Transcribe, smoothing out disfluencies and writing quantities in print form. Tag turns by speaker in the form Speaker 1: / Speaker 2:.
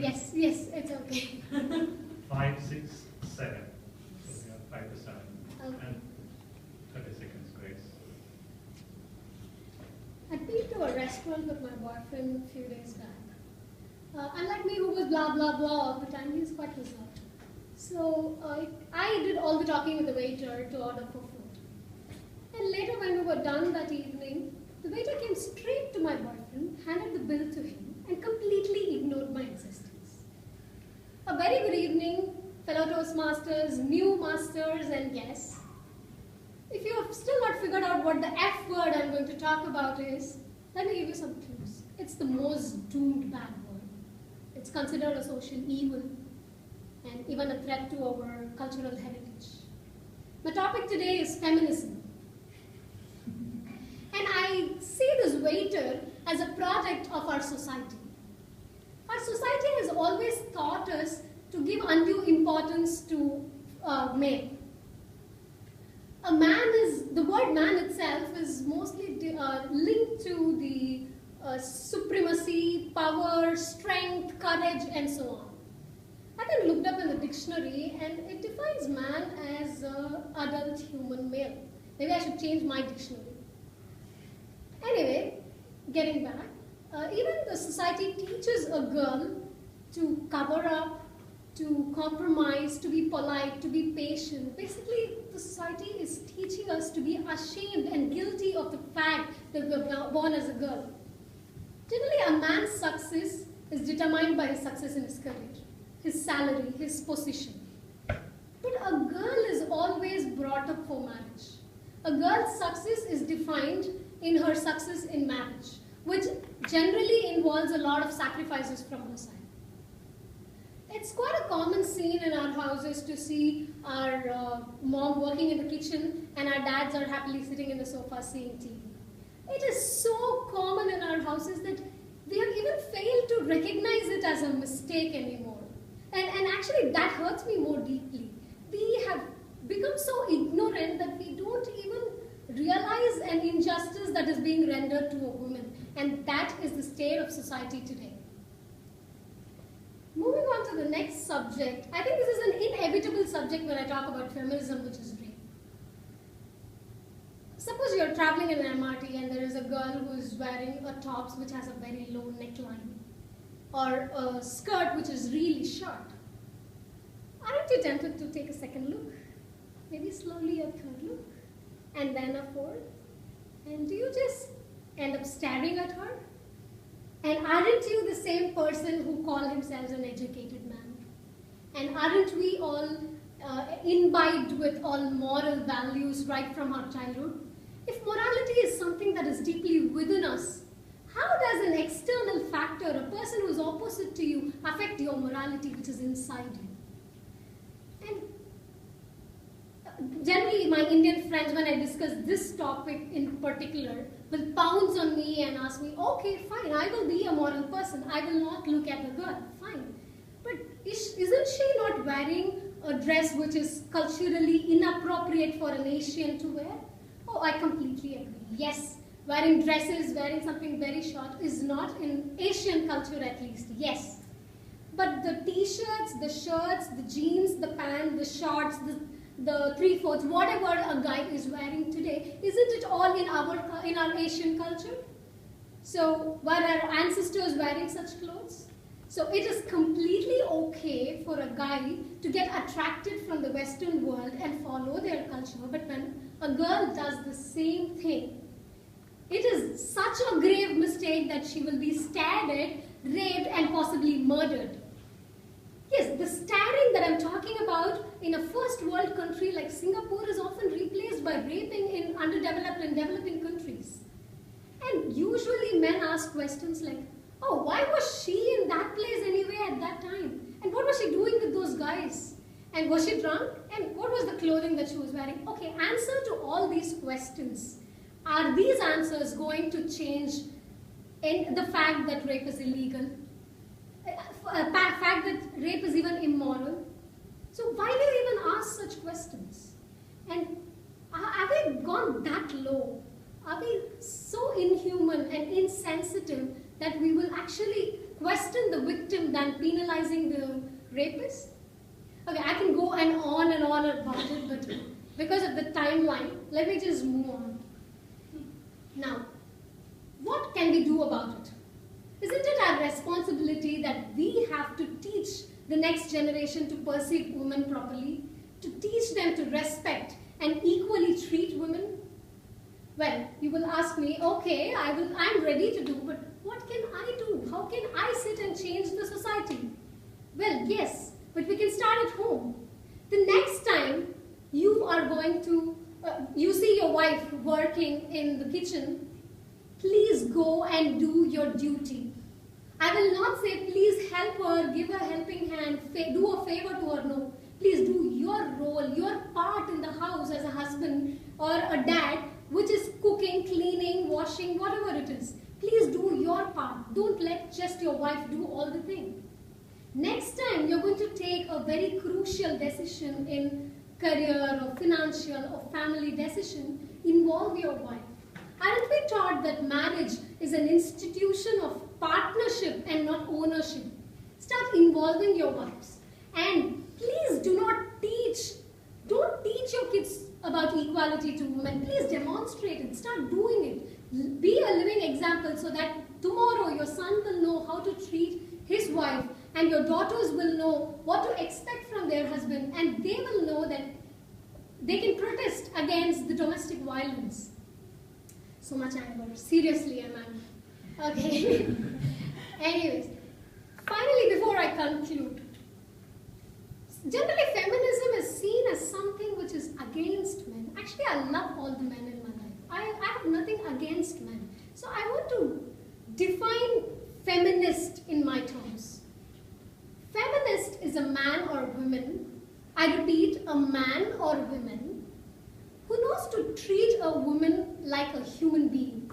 Speaker 1: Yes, yes, it's okay.
Speaker 2: 5, 6, 7. So we have 5 to 7.
Speaker 1: Okay.
Speaker 2: And 30 seconds, Grace.
Speaker 1: I'd been to a restaurant with my boyfriend a few days back. Unlike me, who was blah blah blah all the time, he's quite reserved. So I did all the talking with the waiter to order for food. And later, when we were done that evening, the waiter came straight to my boyfriend, handed the bill to him, and completely ignored my existence. A very good evening, fellow Toastmasters, new masters, and yes. If you have still not figured out what the F word I'm going to talk about is, let me give you some clues. It's the most doomed bad word. It's considered a social evil and even a threat to our cultural heritage. The topic today is feminism. And I see this waiter as a product of our society. Our society has always taught us to give undue importance to male. The word man itself is mostly linked to the supremacy, power, strength, courage, and so on. I then looked up in the dictionary and it defines man as adult human male. Maybe I should change my dictionary. Anyway, getting back, even the society teaches a girl to cover up, to compromise, to be polite, to be patient. Basically, the society is teaching us to be ashamed and guilty of the fact that we were born as a girl. Generally, a man's success is determined by his success in his career, his salary, his position. But a girl is always brought up for marriage. A girl's success is defined in her success in marriage, which generally involves a lot of sacrifices from her side. It's quite a common scene in our houses to see our mom working in the kitchen and our dads are happily sitting in the sofa seeing TV. It is so common in our houses that we have even failed to recognize it as a mistake anymore. And actually that hurts me more deeply. We have become so ignorant that we don't even realize an injustice that is being rendered to a woman. And that is the state of society today. Moving on to the next subject, I think this is an inevitable subject when I talk about feminism, which is rape. Suppose you're traveling in an MRT and there is a girl who is wearing a top which has a very low neckline, or a skirt which is really short. Aren't you tempted to take a second look? Maybe slowly a third look, and then a fourth? And do you just end up staring at her? And aren't you the same person who call himself an educated man? And aren't we all imbibed with all moral values right from our childhood? If morality is something that is deeply within us, how does an external factor, a person who is opposite to you, affect your morality which is inside you? And generally, my Indian friends, when I discuss this topic in particular, will pounce on me and ask me, okay, fine, I will be a moral person. I will not look at the girl, fine. But isn't she not wearing a dress which is culturally inappropriate for an Asian to wear? Oh, I completely agree. Yes, wearing dresses, wearing something very short is not in Asian culture at least, yes. But the t-shirts, the shirts, the jeans, the pants, the shorts, the 3/4, whatever a guy is wearing today, isn't it all in our Asian culture? So were our ancestors wearing such clothes? So it is completely okay for a guy to get attracted from the Western world and follow their culture, but when a girl does the same thing, it is such a grave mistake that she will be stared at, raped, and possibly murdered. Yes, the staring that I'm talking about in a first world country like Singapore is often replaced by raping in underdeveloped and developing countries. And usually men ask questions like, oh, why was she in that place anyway at that time? And what was she doing with those guys? And was she drunk? And what was the clothing that she was wearing? Okay, answer to all these questions. Are these answers going to change in the fact that rape is illegal? A fact that rape is even immoral? So why do you even ask such questions? And have we gone that low? Are we so inhuman and insensitive that we will actually question the victim than penalizing the rapist? Okay, I can go on and on about it, but because of the timeline, let me just move on. Now, what can we do about it? Isn't it our responsibility that we have to teach the next generation to perceive women properly, to teach them to respect and equally treat women? Well, you will ask me, okay, I'm ready to do, but what can I do? How can I sit and change the society? Well, yes, but we can start at home. The next time you are going to, you see your wife working in the kitchen, please go and do your duty. I will not say please help her, give her a helping hand, do a favor to her. No. Please do your role, your part in the house as a husband or a dad, which is cooking, cleaning, washing, whatever it is. Please do your part. Don't let just your wife do all the thing. Next time you're going to take a very crucial decision in career or financial or family decision, involve your wife. Aren't we taught that marriage is an institution of partnership and not ownership? Start involving your wives. And please don't teach your kids about equality to women. Please demonstrate it. Start doing it. Be a living example so that tomorrow your son will know how to treat his wife and your daughters will know what to expect from their husband, and they will know that they can protest against the domestic violence. So much anger. Seriously, am I? Okay. Anyways, finally, before I conclude, generally feminism is seen as something which is against men. Actually, I love all the men in my life. I have nothing against men. So I want to define feminist in my terms. Feminist is a man or woman, I repeat, a man or woman, who knows to treat a woman like a human being.